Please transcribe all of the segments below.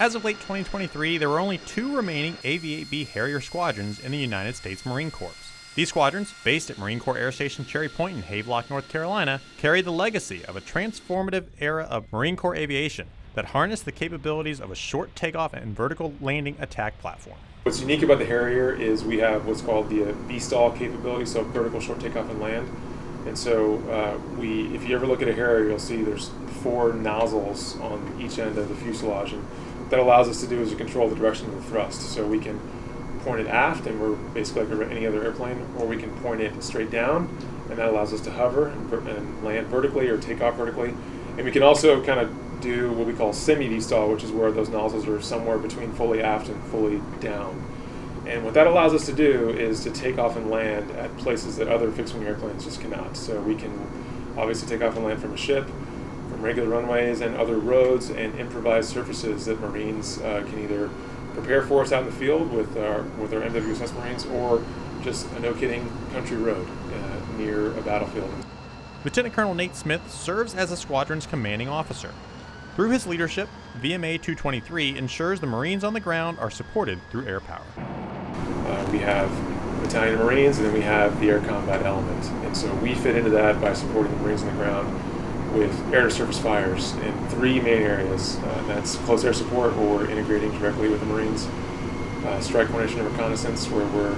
As of late 2023, there were only 2 remaining AV-8B Harrier squadrons in the United States Marine Corps. These squadrons, based at Marine Corps Air Station Cherry Point in Havelock, North Carolina, carry the legacy of a transformative era of Marine Corps aviation that harnessed the capabilities of a short takeoff and vertical landing attack platform. What's unique about the Harrier is we have what's called the VSTOL capability, so vertical short takeoff and land. And so if you ever look at a Harrier, you'll see there's 4 nozzles on each end of the fuselage, and what that allows us to do is to control the direction of the thrust. So we can point it aft, and we're basically like any other airplane, or we can point it straight down, and that allows us to hover and land vertically or take off vertically. And we can also kind of do what we call semi-VSTOL, which is where those nozzles are somewhere between fully aft and fully down. And what that allows us to do is to take off and land at places that other fixed-wing airplanes just cannot. So we can obviously take off and land from a ship, from regular runways and other roads, and improvised surfaces that Marines can either prepare for us out in the field with our MWSS Marines, or just a no-kidding country road near a battlefield. Lieutenant Colonel Nate Smith serves as a squadron's commanding officer. Through his leadership, VMA-223 ensures the Marines on the ground are supported through air power. We have Battalion of Marines, and then we have the air combat element. And so we fit into that by supporting the Marines on the ground with air-to-surface fires in 3 main areas. That's close air support, where we're integrating directly with the Marines. Strike, coordination, and reconnaissance, where we're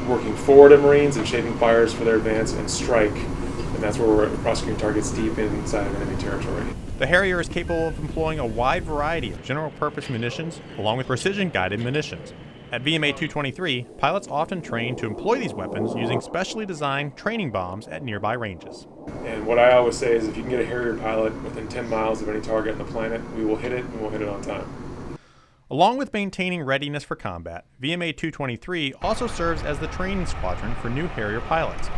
working forward of Marines and shaping fires for their advance. And strike, and that's where we're prosecuting targets deep inside of enemy territory. The Harrier is capable of employing a wide variety of general-purpose munitions, along with precision-guided munitions. At VMA-223, pilots often train to employ these weapons using specially designed training bombs at nearby ranges. And what I always say is, if you can get a Harrier pilot within 10 miles of any target on the planet, we will hit it, and we'll hit it on time. Along with maintaining readiness for combat, VMA-223 also serves as the training squadron for new Harrier pilots.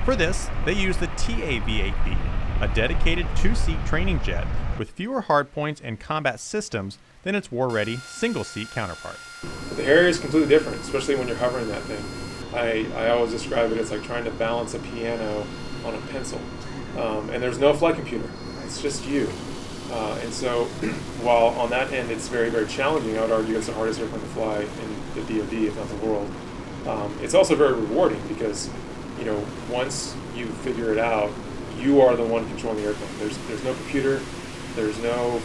For this, they use the TAV-8B, a dedicated 2-seat training jet with fewer hardpoints and combat systems than its war-ready single-seat counterpart. But the Harrier is completely different, especially when you're hovering that thing. I always describe it as like trying to balance a piano on a pencil. And there's no flight computer. It's just you. And so while on that end it's very, very challenging, I would argue it's the hardest airplane to fly in the DoD, if not the world. It's also very rewarding because, once you figure it out, you are the one controlling the airplane. There's no computer, there's no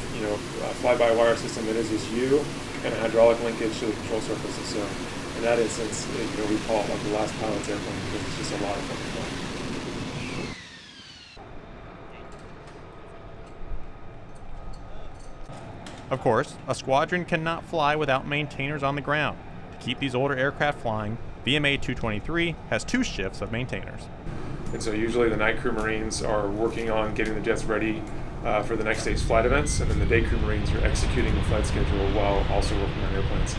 fly-by-wire system. It is just you and a hydraulic linkage to the control surface. And so in that instance, we call it like the last pilot's airplane because it's just a lot of fun to fly. Of course, a squadron cannot fly without maintainers on the ground. To keep these older aircraft flying, VMA-223 has 2 shifts of maintainers. And so usually the night crew Marines are working on getting the jets ready for the next day's flight events, and then the day crew Marines are executing the flight schedule while also working on airplanes.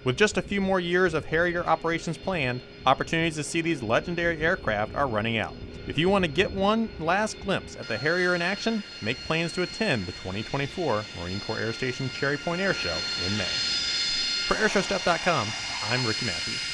With just a few more years of Harrier operations planned, opportunities to see these legendary aircraft are running out. If you want to get one last glimpse at the Harrier in action, make plans to attend the 2024 Marine Corps Air Station Cherry Point Air Show in May. For AirshowStuff.com, I'm Ricky Matthews.